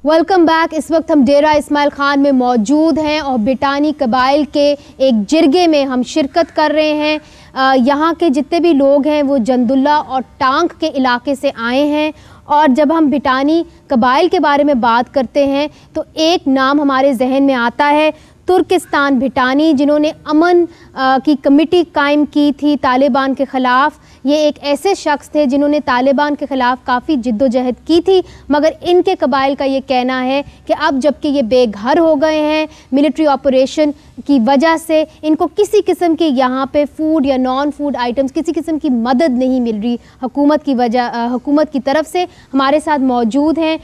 Welcome back. इस वक्त हम डेरा इस्माइल खान में मौजूद हैं और बिटानी कबाइल के एक जिरगे में हम शिरकत कर रहे हैं। यहाँ के जितने भी लोग हैं वो जंदुल्ला और टांग के इलाके से आए हैं और जब हम बिटानी कबाइल के बारे में बात करते हैं तो एक नाम हमारे जहन में आता है तुर्किस्तान भिटानी, जिन्होंने अमन की कमेटी कायम की थी तालिबान के ख़िलाफ़। ये एक ऐसे शख्स थे जिन्होंने तालिबान के ख़िलाफ़ काफ़ी जिद्दोजहद की थी, मगर इनके कबाइल का ये कहना है कि अब जबकि ये बेघर हो गए हैं मिलिट्री ऑपरेशन की वजह से, इनको किसी किस्म की यहाँ पे फ़ूड या नॉन फूड आइटम्स किसी किस्म की मदद नहीं मिल रही हुकूमत की तरफ से। हमारे साथ मौजूद हैं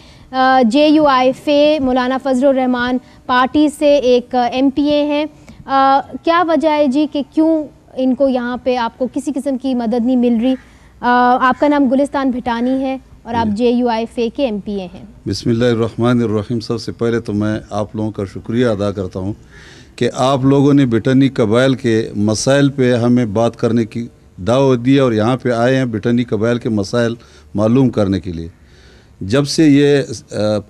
JUI मौलाना फजलुर रहमान पार्टी से एक MPA हैं। क्या वजह है जी कि क्यों इनको यहाँ पे आपको किसी किस्म की मदद नहीं मिल रही? आपका नाम गुलिस्तान भिटानी है और आप JUI के MPA हैं। बिस्मिल्लाहिर्रहमानिर्रहीम। सबसे पहले तो मैं आप लोगों का शुक्रिया अदा करता हूँ कि आप लोगों ने बिटानी कबाइल के मसाइल पे हमें बात करने की दावत दी और यहाँ पे आए हैं बिटानी कबाइल के मसाइल मालूम करने के लिए। जब से ये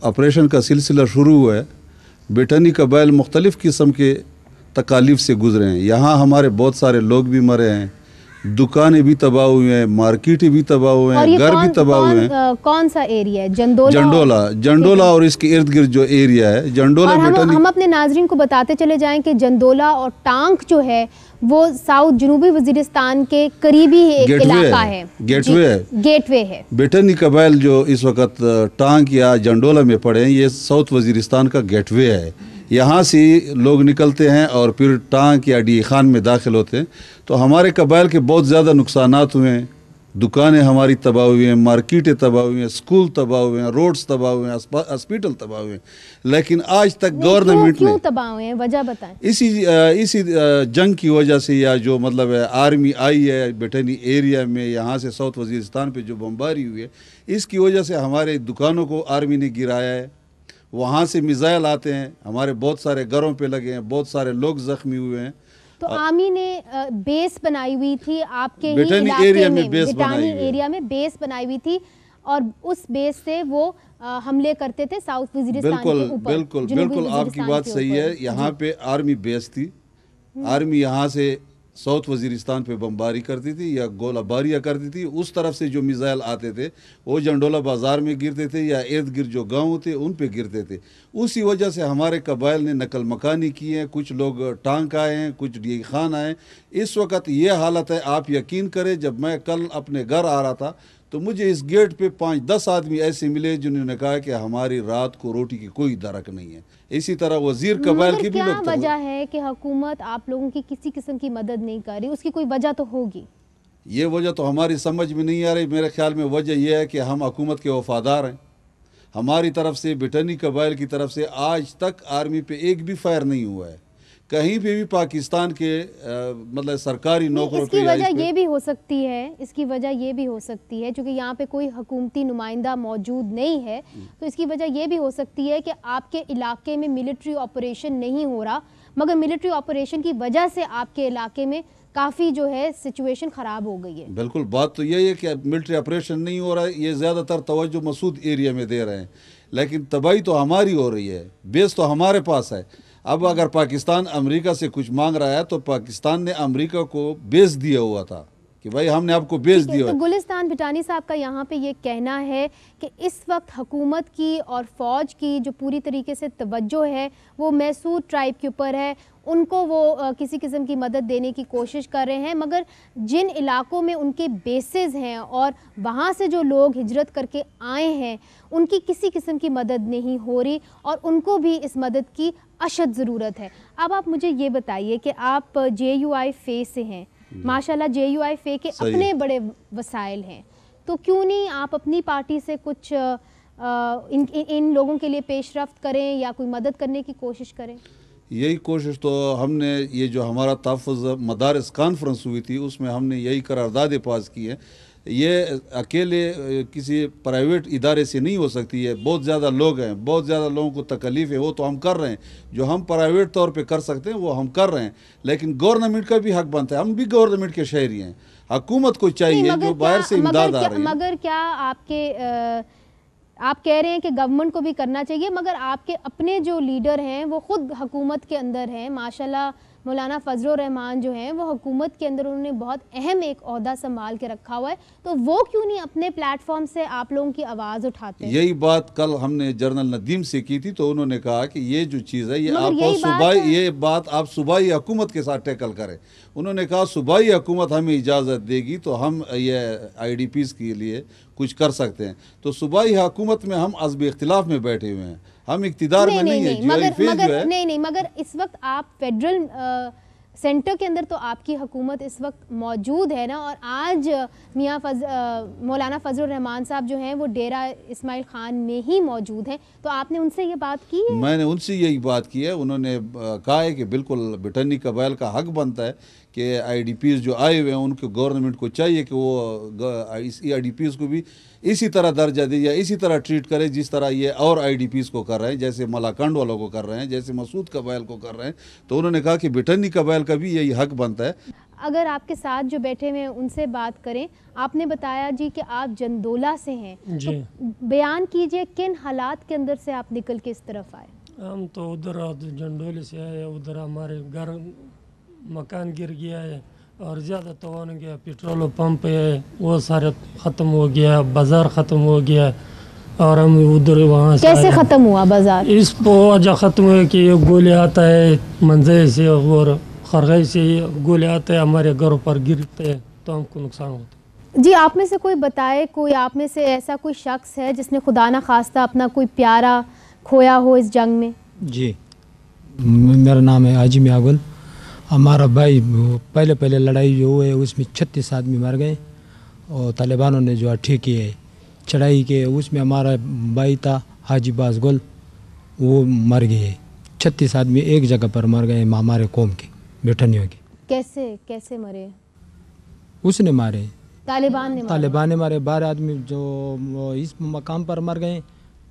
ऑपरेशन का सिलसिला शुरू हुआ है, बिटानी कबाइल मुख्तलिफ़ किस्म के तकालीफ से गुजरे हैं। यहाँ हमारे बहुत सारे लोग भी मरे हैं, दुकानें भी तबाह हुई हैं, मार्केटें भी तबाह हुए हैं, घर भी तबाह हुए हैं। कौन सा एरिया है? जंडोला और इसके इर्द गिर्द जो एरिया है जंडोला। हम अपने नाजरीन को बताते चले जाएं कि जंडोला और टांग जो है वो साउथ जनूबी वजीरिस्तान के करीबी एक इलाका है, गेटवे है। बिटानी कबाइल जो इस वक्त टांग या जंडोला में पड़े हैं, ये साउथ वजीरिस्तान का गेटवे है। यहाँ से लोग निकलते हैं और फिर टांग या डी खान में दाखिल होते हैं। तो हमारे कबाइल के बहुत ज़्यादा नुकसानात हुए हैं। दुकानें हमारी तबाह हुई हैं, मार्केटें तबाह हुई हैं, स्कूल तबाह हुए हैं, रोड्स तबाह हुए हैं, हॉस्पिटल तबाह हुए हैं। लेकिन आज तक गवर्नमेंट ने क्यों तबाह हुए हैं, वजह बताएं। इसी जंग की वजह से, या जो मतलब है आर्मी आई है बिटानी एरिया में, यहाँ से साउथ वजीरिस्तान पे जो बमबारी हुई है, इसकी वजह से हमारे दुकानों को आर्मी ने गिराया है। वहाँ से मिसाइल आते हैं, हमारे बहुत सारे घरों पे लगे हैं, बहुत सारे लोग ज़ख्मी हुए हैं। तो आर्मी ने बेस बनाई हुई थी आपके बिटानी एरिया में, बिटानी एरिया में बेस बनाई हुई थी और उस बेस से वो हमले करते थे साउथ वजीरिस्तान के ऊपर। बिल्कुल आपकी बात सही है। यहाँ पे आर्मी बेस थी। आर्मी यहाँ से साउथ वजीरिस्तान पे बमबारी करती थी या गोलाबारियाँ करती थी। उस तरफ से जो मिसाइल आते थे वो जंडोला बाज़ार में गिरते थे या इर्द गिर्द जो गाँव थे उन पे गिरते थे। उसी वजह से हमारे कबाइल ने नकल मकानी की है। कुछ लोग टांग आए हैं, कुछ डी खान आए। इस वक्त ये हालत है, आप यकीन करें, जब मैं कल अपने घर आ रहा था तो मुझे इस गेट पे 5-10 आदमी ऐसे मिले जिन्होंने कहा कि हमारी रात को रोटी की कोई दरक नहीं है। इसी तरह वजीर कबाइल के भी लोग। क्या वजह है कि हुकूमत आप लोगों की किसी किस्म की मदद नहीं कर रही? उसकी कोई वजह तो होगी। ये वजह तो हमारी समझ में नहीं आ रही। मेरे ख्याल में वजह यह है कि हम हुकूमत के वफादार हैं। हमारी तरफ से, बिटानी कबाइल की तरफ से आज तक आर्मी पे एक भी फायर नहीं हुआ है कहीं पे भी पाकिस्तान के मतलब सरकारी नौकरों पे। इसकी वजह ये भी हो सकती है क्योंकि यहाँ पे कोई हुकूमती नुमाइंदा मौजूद नहीं है, तो इसकी वजह ये भी हो सकती है कि आपके इलाके में मिलिट्री ऑपरेशन नहीं हो रहा, मगर मिलिट्री ऑपरेशन की वजह से आपके इलाके में काफ़ी जो है सिचुएशन ख़राब हो गई है। बिल्कुल, बात तो यही है कि मिलिट्री ऑपरेशन नहीं हो रहा है। ये ज़्यादातर तवज्जो मसूद एरिया में दे रहे हैं, लेकिन तबाही तो हमारी हो रही है। बेस तो हमारे पास है। अब अगर पाकिस्तान अमेरिका से कुछ मांग रहा है तो पाकिस्तान ने अमेरिका को बेस दिया हुआ था कि भाई हमने आपको बेस दिया। तो गुलिस्तान भिटानी साहब का यहाँ पे ये कहना है कि इस वक्त हुकूमत की और फ़ौज की जो पूरी तरीके से तवज्जो है वो मैसूर ट्राइब के ऊपर है। उनको वो किसी किस्म की मदद देने की कोशिश कर रहे हैं, मगर जिन इलाकों में उनके बेसेस हैं और वहाँ से जो लोग हिजरत करके आए हैं उनकी किसी किस्म की मदद नहीं हो रही और उनको भी इस मदद की अशद ज़रूरत है। अब आप मुझे ये बताइए कि आप JUI से हैं, माशाल्लाह JUI के अपने बड़े वसाइल हैं, तो क्यों नहीं आप अपनी पार्टी से कुछ इन लोगों के लिए पेशरफ्त करें या कोई मदद करने की कोशिश करें? यही कोशिश तो हमने, ये जो हमारा तहफ़्फ़ुज़ मदारिस कॉन्फ्रेंस हुई थी उसमें हमने यही करारदाद पास की है। ये अकेले किसी प्राइवेट इदारे से नहीं हो सकती है। बहुत ज़्यादा लोग हैं, बहुत ज़्यादा लोगों को तकलीफ़ है, वो तो हम कर रहे हैं। जो हम प्राइवेट तौर पे कर सकते हैं वो हम कर रहे हैं, लेकिन गवर्नमेंट का भी हक बनता है। हम भी गवर्नमेंट के शहरी हैं। हुकूमत को चाहिए जो बाहर से इमदाद आ रही है। मगर क्या آپ کہہ رہے ہیں کہ گورنمنٹ کو بھی کرنا چاہیے، مگر آپ کے اپنے جو لیڈر ہیں وہ خود حکومت کے اندر ہیں، ماشاءاللہ مولانا فضل الرحمان جو ہیں وہ حکومت کے اندر انہوں نے بہت اہم ایک عہدہ سنبھال کے رکھا ہوا ہے، تو وہ کیوں نہیں اپنے پلیٹ فارم سے آپ لوگوں کی آواز اٹھاتے ہیں؟ یہی بات کل ہم نے جنرل ندیم سے کی تھی، تو انہوں نے کہا کہ یہ جو چیز ہے یہ بات آپ صوبائی حکومت کے ساتھ ٹیکل کریں۔ انہوں نے کہا صوبائی حکومت ہمیں اجازت دے گی تو ہم یہ آئی ڈی پیز کے لیے کچھ کر سکتے ہیں، تو صوبائی حکومت میں ہم عزب اختلاف میں بیٹھے ہوئے ہیں، ہم اقتدار میں نہیں ہیں۔ نہیں، مگر اس وقت آپ فیڈرل سینٹر کے اندر تو آپ کی حکومت اس وقت موجود ہے نا، اور آج میاں مولانا فضل الرحمان صاحب جو ہیں وہ ڈیرہ اسماعیل خان میں ہی موجود ہیں، تو آپ نے ان سے یہ بات کی ہے؟ میں نے ان سے یہی بات کی ہے، انہوں نے کہا ہے کہ بالکل بٹانی قبائل کا حق بنتا ہے کہ آئی ڈی پیز جو آئے ہوئے ہیں ان کو گورنمنٹ کو چاہیے کہ وہ اس آئی ڈی پیز کو بھی اسی طرح درجہ دے یا اسی طرح ٹریٹ کرے جس طرح یہ اور آئی ڈی پیز کو کر رہے ہیں، جیسے ملاکنڈ والوں کو کر رہے ہیں، جیسے مسعود قبائل کو کر رہے ہیں، تو انہوں نے کہا کہ بٹانی قبائل کا بھی یہی حق بنتا ہے۔ اگر آپ کے ساتھ جو بیٹھے ہوئے ہیں ان سے بات کریں، آپ نے بتایا جی کہ آپ جندولہ سے ہیں، جی بیان کیجئے کن حالات کے اندر سے آپ نکل کے اس طرف آئے؟ ہم تو ادھر جنڈولے سے آئے، ادھر ہمارے گھر مکان گر گیا ہے اور زیادہ توان گیا، پیٹرول پمپ ہے وہ سارے ختم ہو گیا، بازار ختم ہو گیا، اور ہم ادھر وہاں سے کیسے ختم ہوا بازار؟ اس کو وجہ ختم ہوا کہ یہ گولے آتا ہے منزے سے اور خرگئی سے گولے آتے ہیں ہمارے گھروں پر گرتے ہیں تو ہم کو نقصان ہوتا ہے۔ جی آپ میں سے کوئی بتائے، کوئی آپ میں سے ایسا کوئی شخص ہے جس نے خدا نہ خواستہ اپنا کوئی پیارا کھویا ہو اس جنگ میں؟ جی میرا نام ہے حاجی میاں گل۔ ہمارا بھائی پہلے لڑائی جو ہوئے اس میں 36 آدمی مر گئے، اور طالبانوں نے جو اٹھی کی ہے چڑھائی کے، اس میں ہمارا بھائی تھا حاجی باز گل، وہ مر گئے۔ 36 آدمی ایک جگہ پر مر گئے ہمارے قوم کے بٹھنیوں کے۔ کیسے مرے؟ اس نے مارے، طالبان نے مارے 12 آدمی جو اس مقام پر مر گئے۔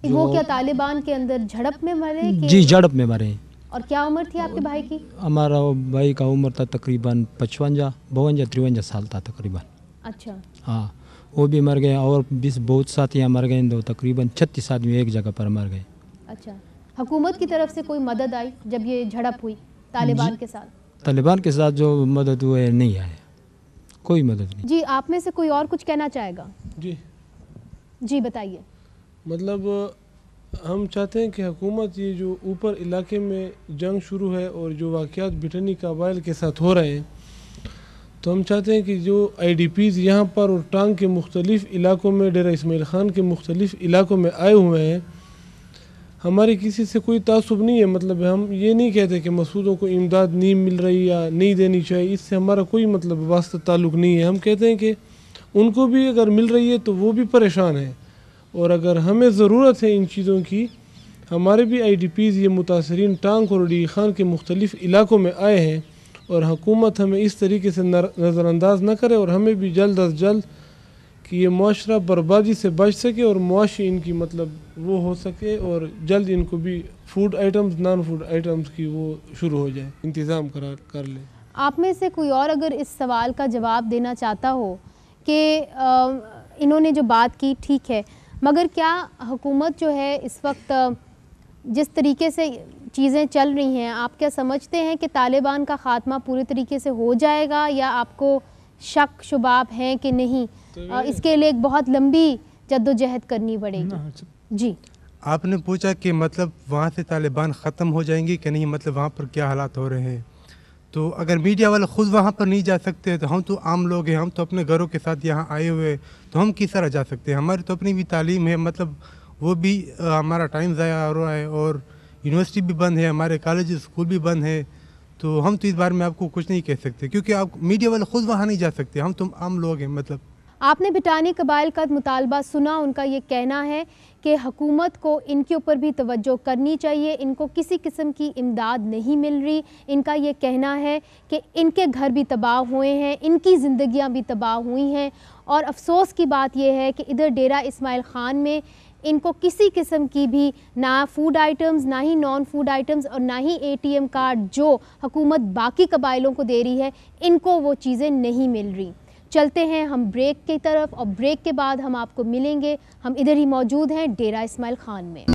وہ کیا طالبان کے اندر جھڑپ میں مرے؟ جی جھڑپ میں مرے۔ اور کیا عمر تھی آپ کے بھائی کی؟ ہمارا بھائی کا عمر تھا تقریباً 55 53 سال تھا تقریباً۔ اچھا ہاں وہ بھی مر گئے، اور 20 بہت ساتھیاں مر گئے، تو تقریباً 36 آدمی ایک جگہ پر مر گئے۔ اچھا، حکومت کی طرف سے کوئی مدد آئی جب یہ جھڑپ ہوئی طالبان کے ساتھ؟ طالبان کے ساتھ جو مدد ہوئے نہیں آئے، کوئی مدد نہیں۔ جی آپ میں سے کوئی اور کچھ کہنا چاہے گا؟ جی بتائیے۔ مطلب ہم چاہتے ہیں کہ حکومت یہ جو اوپر علاقے میں جنگ شروع ہے اور جو واقعات بٹانی قبائل کے ساتھ ہو رہے ہیں، تو ہم چاہتے ہیں کہ جو آئی ڈی پیز یہاں پر اور ٹانگ کے مختلف علاقوں میں، ڈیرہ اسماعیل خان کے مختلف علاقوں میں آئے ہوئے ہیں، ہمارے کسی سے کوئی تعصب نہیں ہے، مطلب ہم یہ نہیں کہتے کہ مسعودوں کو امداد نہیں مل رہی یا نہیں دینی چاہیے، اس سے ہمارا کوئی مطلب واسطہ تعلق نہیں ہے۔ ہم کہتے ہیں کہ ان کو بھی اگر مل رہی ہے تو وہ بھی پریشان ہیں، اور اگر ہمیں ضرورت ہے ان چیزوں کی، ہمارے بھی آئی ڈی پیز یہ متاثرین ٹانگ اور ڈی خان کے مختلف علاقوں میں آئے ہیں، اور حکومت ہمیں اس طریقے سے نظر انداز نہ کرے، اور ہمیں بھی جلد از جلد کہ یہ معاشرہ بربادی سے بچ سکے اور معاشی ان کی مطلب وہ ہو سکے، اور جلد ان کو بھی food items non food items کی وہ شروع ہو جائے، انتظام کر لیں۔ آپ میں سے کوئی اور اگر اس سوال کا جواب دینا چاہتا ہو کہ انہوں نے جو بات کی ٹھیک ہے، مگر کیا حکومت جو ہے اس وقت جس طریقے سے چیزیں چل رہی ہیں، آپ کیا سمجھتے ہیں کہ طالبان کا خاتمہ پوری طریقے سے ہو جائے گا، یا آپ کو شک شباب ہیں کہ نہیں اس کے لیے ایک بہت لمبی جد و جہد کرنی پڑے گی؟ جی آپ نے پوچھا کہ مطلب وہاں سے طالبان ختم ہو جائیں گی کہ نہیں، مطلب وہاں پر کیا حالات ہو رہے ہیں، تو اگر میڈیا والے خود وہاں پر نہیں جا سکتے تو ہم تو عام لوگ ہیں، ہم تو اپنے گھروں کے ساتھ یہاں آئے ہوئے، تو ہم کس طرح جا سکتے ہیں؟ ہماری تو اپنی بھی تعلیم ہے، مطلب وہ بھی ہمارا ٹائم ضائع ہو رہا ہے، اور یونیورسٹی بھی بند ہے، ہمارے کالج اسکول بھی بند ہے، تو ہم تو اس بارے میں آپ کو کچھ نہیں کہہ سکتے، کیونکہ آپ میڈیا والے خود وہاں نہیں جا سکتے، ہم تو عام لوگ ہیں۔ مطلب آپ نے بٹانی قبائل کا مطالبہ سنا، ان کا یہ کہنا ہے کہ حکومت کو ان کے اوپر بھی توجہ کرنی چاہیے، ان کو کسی قسم کی امداد نہیں مل رہی، ان کا یہ کہنا ہے کہ ان کے گھر بھی تباہ ہوئے ہیں، ان کی زندگیاں بھی تباہ ہوئی ہیں، اور افسوس کی بات یہ ہے کہ ادھر ڈیرہ اسماعیل خان میں ان کو کسی قسم کی بھی نہ فوڈ آئٹمز، نہ ہی نان فوڈ آئٹمز، اور نہ ہی اے ٹی ایم کارڈ جو حکومت باقی قبائلوں کو دے رہی ہے، ان کو وہ چیزیں نہیں مل رہی۔ चलते हैं हम ब्रेक की तरफ और ब्रेक के बाद हम आपको मिलेंगे। हम इधर ही मौजूद हैं डेरा इस्माइल खान में।